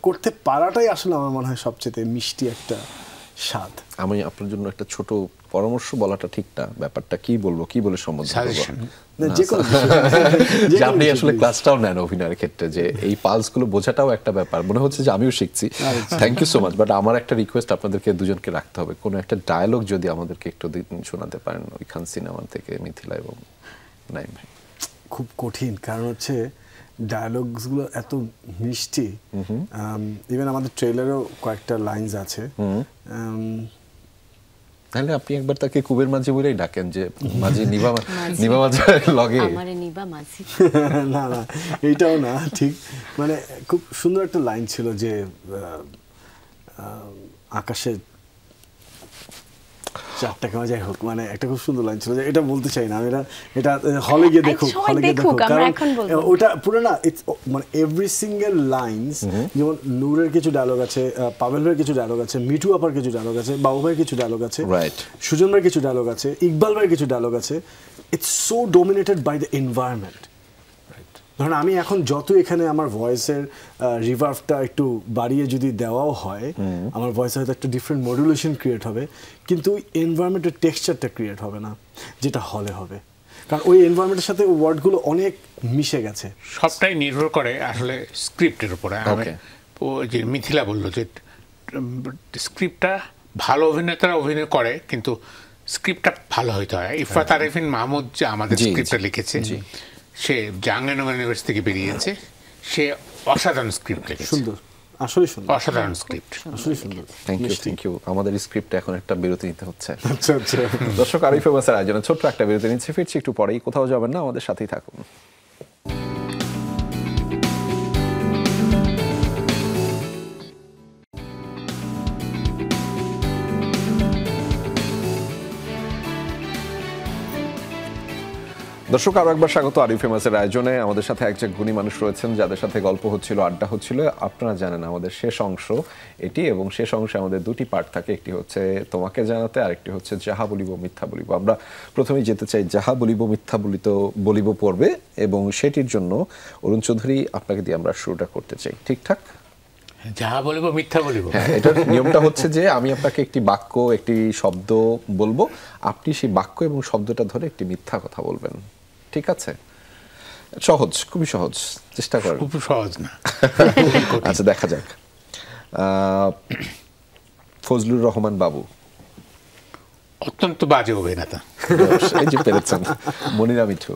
করতে পারাটাই আসলে আমার মনে হয় সবচেয়ে মিষ্টি একটা স্বাদ। আমি আপনার জন্য একটা ছোট পরামর্শ বলাটা ঠিক না, ব্যাপারটা কি বলবো, কি বলে সম্বোধন করব, যে আপনি আসলে ক্লাসটাও নেন অভিনয়ের ক্ষেত্রে, যে এই পালসগুলো বোঝাটাও একটা ব্যাপার। মনে হচ্ছে যে আমিও শিখছি। Thank you so much. But আমার একটা রিকোয়েস্ট আপনাদেরকে দুজনকে রাখতে হবে, কোনো একটা ডায়লগ যদি আমাদেরকে একটু শোনাতে পারেন ওই খান সিনেমা থেকে, মিথিলা এবং নাইম ভাই। খুব কঠিন, কারণ হচ্ছে ডায়ালগসগুলো এত মিষ্টি। ইভেন আমাদের ট্রেলারেও কয়েকটা লাইনস আছে। তাহলে আপনি একবার তাকে কুবের মাঝি বলেই ডাকেন, যে মাঝি নিবা মাঝি লগে আমারে নিবা মাঝি। না না, এইটাও না ঠিক। মানে খুব সুন্দর একটা লাইন ছিল যে আকাশে 4 টাকা, যাই হোক, মানে একটা খুব সুন্দর লাইন ছিল, যে এটা বলতে চাই না আমি, এটা হলে গিয়ে দেখুক, কারণ ওটা পুরো না, মানে এভরি সিঙ্গেল লাইনস, যেমন নূরের কিছু ডায়লগ আছে, পাভেল ভাইয়ের কিছু ডায়লগ আছে, মিঠু আপার কিছু ডায়লগ আছে, বাবু ভাইয়ের কিছু ডায়লগ আছে, সুজন ভাইয়ের কিছু ডায়লগ আছে, ইকবাল ভাইয়ের কিছু ডায়লগ আছে। It's so dominated by the environment. ধরুন আমি এখন যত এখানে আমার ভয়েসের রিভার্ভটা একটু বাড়িয়ে যদি দেওয়াও হয়, আমার ভয়েসে হয়তো একটা ডিফারেন্ট মডুলেশন ক্রিয়েট হবে, কিন্তু ওই এনভায়রনমেন্টের টেক্সচারটা ক্রিয়েট হবে না, যেটা হলে হবে। কারণ ওই এনভায়রনমেন্টের সাথে ওয়ার্ডগুলো অনেক মিশে গেছে। সবটাই নির্ভর করে আসলে স্ক্রিপ্টের উপরে। ও যে মিথিলা বললো যে স্ক্রিপ্টটা ভালো অভিনেতারা অভিনয় করে, কিন্তু স্ক্রিপ্টটা ভালো হইতে হয়। ইফরাত আরিফিন মাহমুদ যে আমাদের স্ক্রিপ্টটা লিখেছে, সে জাহাঙ্গীরনগর ইউনিভার্সিটি থেকে বেরিয়েছে, সে অসাধারণ স্ক্রিপ্ট লিখেছে। সুন্দর, আসলে সুন্দর, অসাধারণ স্ক্রিপ্ট, আসলে সুন্দর। Thank you. আমাদের স্ক্রিপ্টে এখন একটা বিরতি নিতে হচ্ছে। আচ্ছা আচ্ছা, দর্শক, আরিফ ফেমাসের আয়োজনে ছোট্ট একটা বিরতি নিচ্ছে, ফিরছি একটু পরেই। কোথাও যাবেন না, আমাদের সাথেই থাকুন। দর্শক, আরো একবার স্বাগত আরিফ ফেমাসের আয়োজনে। আমাদের সাথে একজন গুণী মানুষ রয়েছেন, যাদের সাথে গল্প হচ্ছিল, আড্ডা হচ্ছিল। আপনারা জানেন আমাদের শেষ অংশ এটি, এবং শেষ অংশে আমাদের দুটি পার্ট থাকে, একটি হচ্ছে তোমাকে জানাতে, আরেকটি হচ্ছে যাহা বলিব মিথ্যা বলিব। আমরা প্রথমেই যেতে চাই যাহা বলিব মিথ্যা বলিব পর্বে, এবং সেটির জন্য অরুণ চৌধুরী, আপনাকে দিয়ে আমরা শুরুটা করতে চাই। ঠিকঠাক? যাহা বলিব মিথ্যা বলিব। হ্যাঁ, এটার নিয়মটা হচ্ছে যে আমি আপনাকে একটি বাক্য, একটি শব্দ বলবো, আপনি সেই বাক্য এবং শব্দটা ধরে একটি মিথ্যা কথা বলবেন। ঠিক আছে? সহজ, খুবই সহজ, চেষ্টা করেন। খুব সহজ না। আচ্ছা, দেখা যাক। ফজলুর রহমান বাবু অত্যন্ত বাজে অভিনেতা। এই যে পেরেছেন। মনিরা মিঠু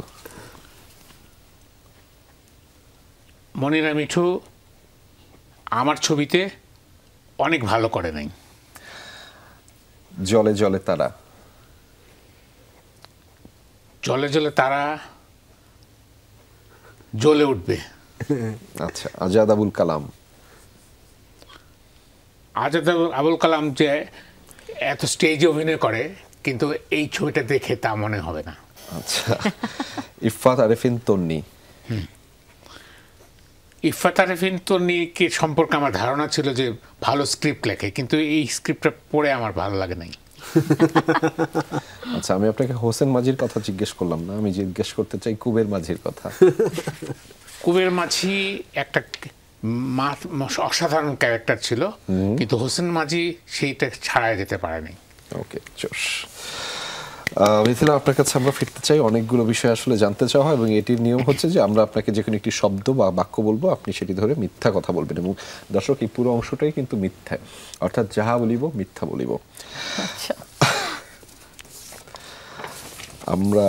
মনিরা মিঠু আমার ছবিতে অনেক ভালো করে নাই। জলে জলে তারা। জলে জলে তারা জ্বলে উঠবে। আচ্ছা, আজাদ আবুল কালাম। আজাদ আবুল কালাম যে এত স্টেজে অভিনয় করে, কিন্তু এই ছবিটা দেখে তা মনে হবে না। আচ্ছা, ইফফাত আরেফিন তন্নি। ইফফাত আরেফিন তন্নিকে সম্পর্কে আমার ধারণা ছিল যে ভালো স্ক্রিপ্ট লেখে, কিন্তু এই স্ক্রিপ্টটা পড়ে আমার ভালো লাগে নাই। আচ্ছা, আমি আপনাকে হোসেন মাঝির কথা জিজ্ঞেস করলাম না, আমি জিজ্ঞেস করতে চাই কুবের মাঝির কথা। কুবের মাঝি একটা অসাধারণ ক্যারেক্টার ছিল, কিন্তু হোসেন মাঝি সেইটা ছাড়াই যেতে পারেনি। ওকে, চোস। মিথিলা, আপনার কাছে আমরা ফিরতে চাই। অনেকগুলো বিষয় আসলে জানতে চাওয়া হয় এবং এটির নিয়ম হচ্ছে যে আমরা আপনাকে যে কোনো একটি শব্দ বা বাক্য বলবো, আপনি সেটি ধরে মিথ্যা কথা বলবেন। এবং দর্শক, এই পুরো অংশটাই কিন্তু মিথ্যা, অর্থাৎ যাহা বলিব মিথ্যা বলিব। আমরা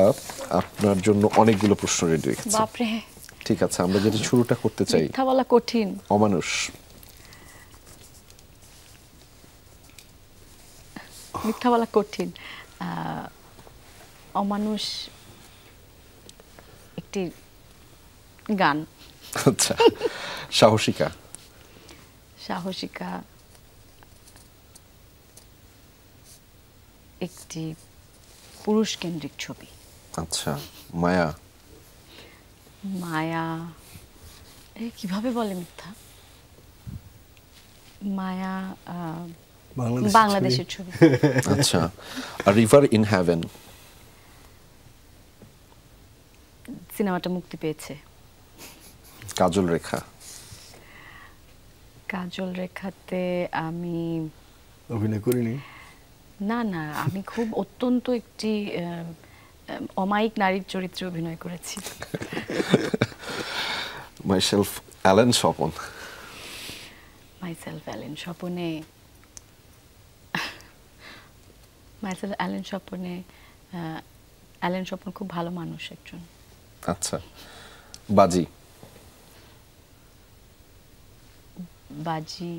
আপনার জন্য অনেকগুলো প্রশ্ন রেডি রেখেছি। বাপরে, ঠিক আছে, আমরা যেটি শুরুটা করতে চাই। মিথ্যা বলা কঠিন। অমানুষ। মিথ্যা বলা কঠিন। অমানুষ একটি গান। আচ্ছা, সাহসিকা। সাহসিকা একটি পুরুষ কেন্দ্রিক ছবি। আচ্ছা, মায়া। মায়া কিভাবে বলে মিথ্যা? মায়া বাংলাদেশের ছবি। আচ্ছা, রিভার ইন হেভেন। সিনেমাটা মুক্তি পেয়েছে। কাজল রেখা। কাজল রেখাতে আমি অভিনয় করিনি। না, আমি খুব অত্যন্ত একটি অমায়িক নারীর চরিত্রে অভিনয় করেছি। Myself Allen Swapan. Myself Allen স্বপনে মাইসেলফ অ্যালেন স্বপনে অ্যালেন স্বপন খুব ভালো মানুষ একজন। আচ্ছা, বাজি। বাজি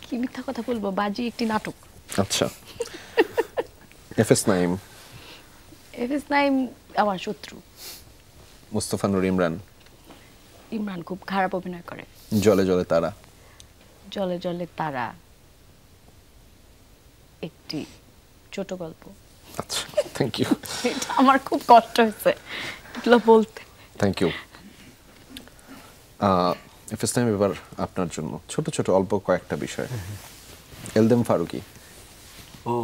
কি মিথ্যা কথা বলবো, বাজি একটি নাটক। আচ্ছা, এফএস নাইম। এফএস নাইম আমার শত্রু। মুস্তফা নূর ইমরান। ইমরান খুব খারাপ অভিনয় করে। জলে জলে তারা। জলে জলে তারা একটি ছোট গল্প। আচ্ছা, থ্যাংক ইউ। এটা আমার খুব কষ্ট হয়েছে এগুলো বলতে। Thank you. এফএস নাইম, এবার আপনার জন্য ছোট ছোট অল্প কয়েকটা বিষয়। এলদেম ফারুকি। ও,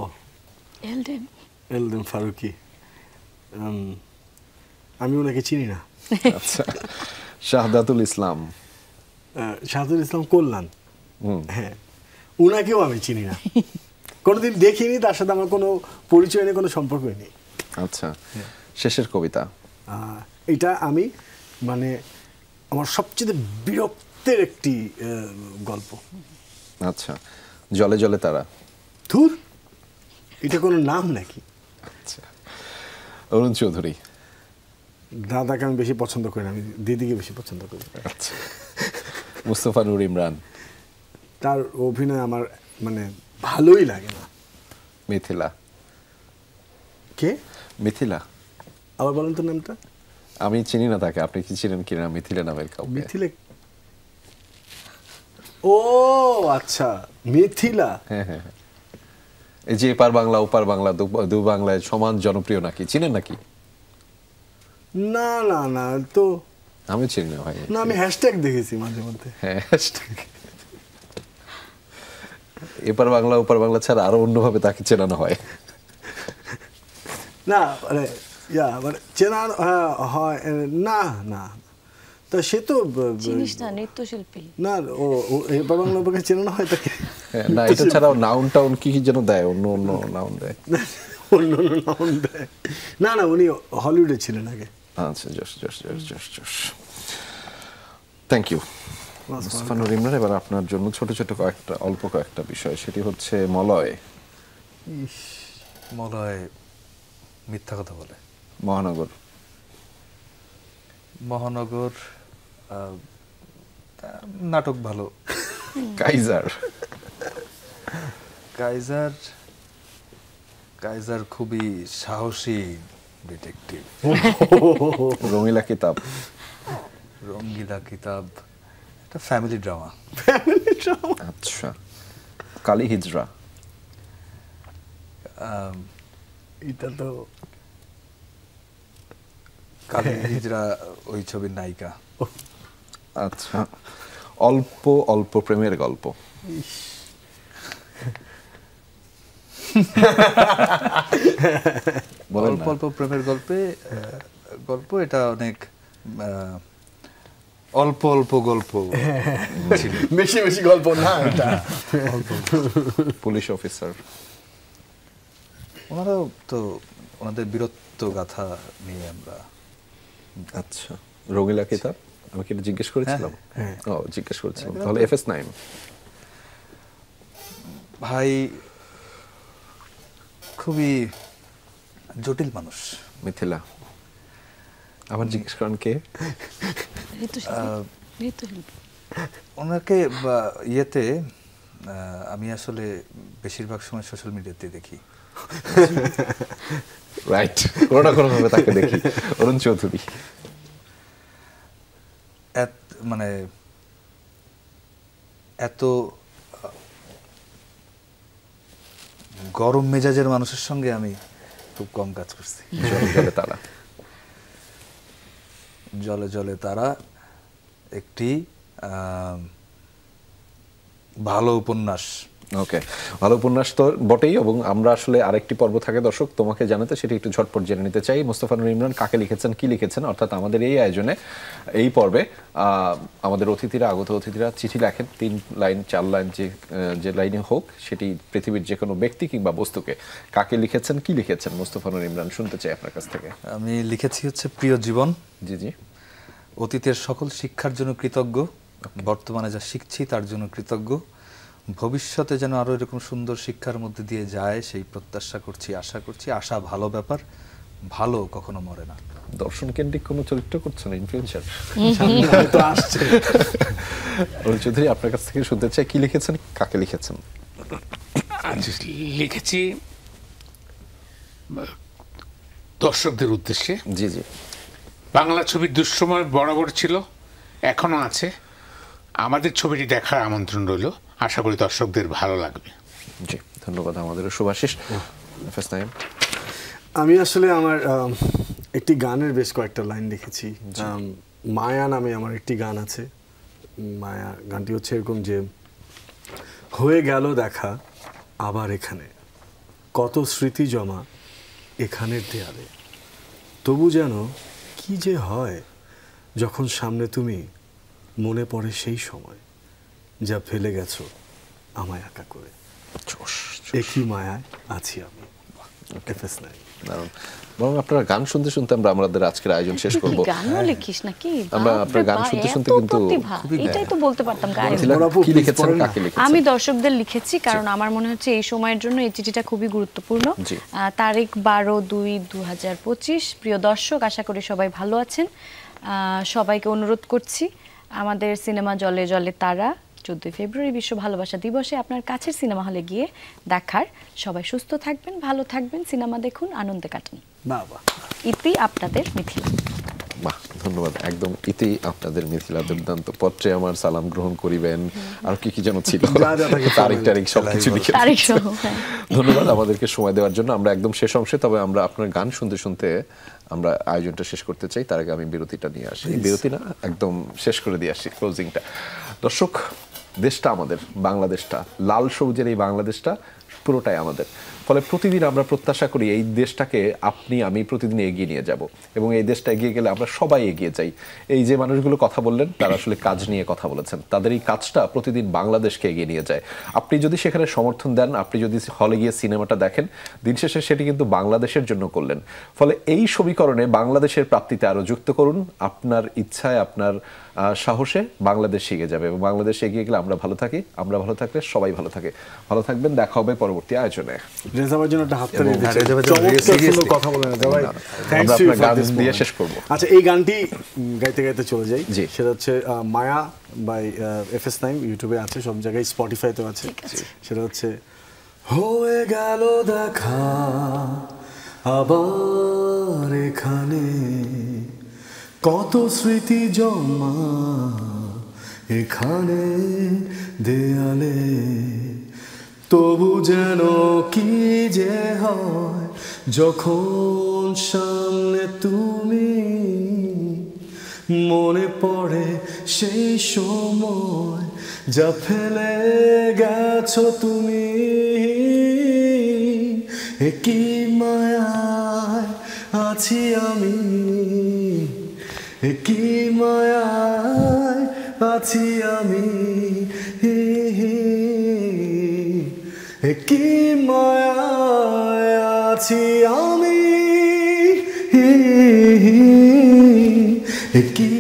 এলদেম ফারুকি। আমি ওনাকে চিনি না। আচ্ছা, শাহাদাতুল ইসলাম। শাহাদুল ইসলাম কল্যাণ। হ্যাঁ, উনাকেও আমি চিনি না, কোনোদিন দেখিনি, তার সাথে আমার কোনো পরিচয় নেই, কোনো সম্পর্ক নেই। আচ্ছা, শেষের কবিতা। এটা আমি মানে আমার সবচেয়ে বিরক্তের একটি গল্প। আচ্ছা, জলে জলে তারা। ধুর, এটা কোনো নাম নাকি? আচ্ছা, অরুণ চৌধুরী। দাদাকে আমি বেশি পছন্দ করি না, আমি দিদিকে বেশি পছন্দ করি। আচ্ছা, মুস্তফা নূর ইমরান। তার অভিনয় আমার মানে ভালোই লাগে না। মিথিলা। কে? মিথিলা। আবার বলেন তো নামটা। আমি চিনি না তাকে, আপনি কি চিনেন কিনা মিথিলা নামের কাউকে? মিথিলা? ও আচ্ছা, মিথিলা। হ্যাঁ হ্যাঁ, এই যে এপার বাংলা ওপার বাংলা দু বাংলায় সমান জনপ্রিয় নাকি, চিনেন নাকি? না না না, তো আমি চিনি না ভাই। না, আমি হ্যাশট্যাগ দেখেছি মাঝে মধ্যে। হ্যাঁ, এপার বাংলা ওপার বাংলা ছাড়া আরো অন্যভাবে তাকে চেনানো হয়। না মানে মানে চেনা হয় না না, তা সে তো চিনিস না, নৃত্যশিল্পী না। ও এপার বাংলা ওপারকে চেনানো হয় তাকে। না, এটা ছাড়াও নাউন টাউন কি যেন দেয়, অন্য অন্য নাউন দেয়। অন্য অন্য নাউন দেয়। না না, উনি হলিউডে ছিলেন আগে। আচ্ছা, জশ জশ জশ জশ জশ। Thank you Mustafa Noor Imran. এবার আপনার জন্য ছোট ছোট কয়েকটা অল্প কয়েকটা বিষয়, সেটি হচ্ছে মলয়। মলয় মিথ্যা কথা বলে। মহানগর নাটক ভালো। কাইজার কাইজার খুবই সাহসী ডিটেকটিভ। রঙিলা কিতাব একটা ফ্যামিলি ড্রামা। আচ্ছা, কালী হিজরা এটা তো কালী হিজরা ওই ছবির নায়িকা। আচ্ছা, অল্প অল্প প্রেমের গল্প। অল্প অল্প প্রেমের গল্প এটা অনেক অল্প অল্প গল্প ছিল, বেশি বেশি গল্প না এটা। পুলিশ অফিসার, ওনারাও তো ওনাদের বীরত্ব গাথা নিয়ে আমরা। আচ্ছা, রঙিলা কিতাব আমি কি জিজ্ঞেস করেছিলাম? ও জিজ্ঞেস করেছিলাম। তাহলে FS9 ভাই খুবই জটিল মানুষ। মিথিলা আবার জিজ্ঞেস করেন কে? ওনাকে ইয়েতে আমি আসলে বেশিরভাগ সময় সোশ্যাল মিডিয়াতে দেখি। রাইট, কোনো না কোনোভাবে তাকে দেখি। অরুণ চৌধুরী মানে এত গরম মেজাজের মানুষের সঙ্গে আমি খুব কম কাজ করছি। জলে জলে তারা একটি ভালো উপন্যাস। ওকে, ভালো উপন্যাস তো বটেই, এবং আমরা আসলে আরেকটি পর্ব থাকে দর্শক তোমাকে জানাতে, সেটি একটু ঝটপট জেনে নিতে চাই। মোস্তফা নূর ইমরান কাকে লিখেছেন, কি লিখেছেন, অর্থাৎ আমাদের এই আয়োজনে এই পর্বে আমাদের আগত অতিথিরা চিঠি লেখেন 3 লাইন 4 লাইন, যে লাইনে হোক সেটি পৃথিবীর যে কোনো ব্যক্তি কিংবা বস্তুকে। কাকে লিখেছেন, কি লিখেছেন মোস্তফা নূর ইমরান, শুনতে চাই আপনার কাছ থেকে। আমি লিখেছি হচ্ছে প্রিয় জীবন। জি জি। অতীতের সকল শিক্ষার জন্য কৃতজ্ঞ, বর্তমানে যা শিখছি তার জন্য কৃতজ্ঞ, ভবিষ্যতে যেন আরো এরকম সুন্দর শিক্ষার মধ্যে দিয়ে যায় সেই প্রত্যাশা করছি, আশা করছি। আশা ভালো ব্যাপার, ভালো কখনো মরে না। দর্শন কেন্দ্রিক কোনো চরিত্র করছেন, ইনফ্লুয়েন্সার তো আসছে। অরুণ চৌধুরী আপনার কাছ থেকে শুনতে চাই, কি লিখেছেন, কাকে লিখেছেন? লিখেছি দর্শকদের উদ্দেশ্যে। জি জি। বাংলা ছবির দুঃসময় বরাবর ছিল, এখনো আছে। আমাদের ছবিটি দেখার আমন্ত্রণ রইল, আশা করি দর্শকদের ভালো লাগবে। জি, ধন্যবাদ। আমাদের শুভাশিস। আমি আসলে আমার একটি গানের বেশ কয়েকটা লাইন লিখেছি। মায়া নামে আমার একটি গান আছে। মায়া গানটি হচ্ছে এরকম যে, হয়ে গেল দেখা আবার এখানে, কত স্মৃতি জমা এখানের দেয়ালে, তবু যেন কি যে হয় যখন সামনে তুমি, মনে পড়ে সেই সময় যা ফেলে গেছো আমায় একা করে, একই মায়ায় আছি আমি। FS9। বরং আপনারা গান শুনতে শুনতে আমরা আমাদের আজকের আয়োজন শেষ করব। গানও লিখিস নাকি? আমরা আপনার গান শুনতে শুনতে কিন্তু এটাই তো বলতে পারতাম। কি লিখেছেন, কাকে লিখেছেন? আমি দর্শকদের লিখেছি, কারণ আমার মনে হচ্ছে এই সময়ের জন্য এই চিঠিটা খুবই গুরুত্বপূর্ণ। তারিখ 12/2/2025। প্রিয় দর্শক, আশা করি সবাই ভালো আছেন। সবাইকে অনুরোধ করছি, আমাদের সিনেমা জলে জলে তারা 14 ফেব্রুয়ারি বিশ্ব ভালোবাসা দিবসে আপনার কাছের সিনেমা হলে গিয়ে দেখার। সবাই সুস্থ থাকবেন, ভালো থাকবেন, সিনেমা দেখুন, আনন্দে কাটান। ইতি আপনাদের মিথিলা। বাহ, ধন্যবাদ। একদম ইতি আপনাদের মিথিলা, দুর্দান্ত। পত্রে আমার সালাম গ্রহণ করিবেন, আর কি কি যেন ছিল, তারিখ সবকিছু লিখে। ধন্যবাদ আমাদেরকে সময় দেওয়ার জন্য। আমরা একদম শেষ অংশে, তবে আমরা আপনার গান শুনতে শুনতে আমরা আয়োজনটা শেষ করতে চাই। তার আগে আমি বিরতিটা নিয়ে আসি, বিরতি না, একদম শেষ করে দিয়ে আসি ক্লোজিংটা। দর্শক, দেশটা আমাদের, বাংলাদেশটা, লাল সবুজের এই বাংলাদেশটা পুরোটাই আমাদের। ফলে প্রতিদিন আমরা প্রত্যাশা করি এই দেশটাকে আপনি আমি প্রতিদিন এগিয়ে নিয়ে যাব, এবং এই দেশটা এগিয়ে গেলে আমরা সবাই এগিয়ে যাই। এই যে মানুষগুলো কথা বললেন, তারা আসলে কাজ নিয়ে কথা বলেছেন। তাদের এই কাজটা প্রতিদিন বাংলাদেশকে এগিয়ে নিয়ে যায়। আপনি যদি সেখানে সমর্থন দেন, আপনি যদি হলে গিয়ে সিনেমাটা দেখেন, দিন শেষে সেটি কিন্তু বাংলাদেশের জন্য করলেন। ফলে এই সমীকরণে বাংলাদেশের প্রাপ্তিতে আরও যুক্ত করুন। আপনার ইচ্ছায়, আপনার সাহসে বাংলাদেশ এগিয়ে যাবে, এবং বাংলাদেশ এগিয়ে গেলে আমরা ভালো থাকি। আমরা ভালো থাকলে সবাই ভালো থাকে। ভালো থাকবেন, দেখা হবে পরবর্তী আয়োজনে। রেজাবার জন্য একটা হাত তালি দিচ্ছি। রেজা ভাই চমৎকার seriously। সুন্দর কথা বলেন রেজা ভাই। Thanks আমরা to you আপনার for গান this দিয়ে moment. শেষ করব। আচ্ছা এই গানটি গাইতে গাইতে চলে যাই। জি। সেটা হচ্ছে মায়া বাই FS9, ইউটিউবে আছে, সব জায়গায়, স্পটিফাইতেও আছে। সেটা হচ্ছে হয়ে গেল দেখা আবার এখানে, কত স্মৃতি জমা এখানে দেয়ালে, তবু যেন কি যে হয় যখন সামনে তুমি, মনে পড়ে সেই সময় যা ফেলে গেছো তুমি, কি মায়ায় আছি আমি, কি মায়ায় আছি আমি, কি মায়ায় আছি আমি, কি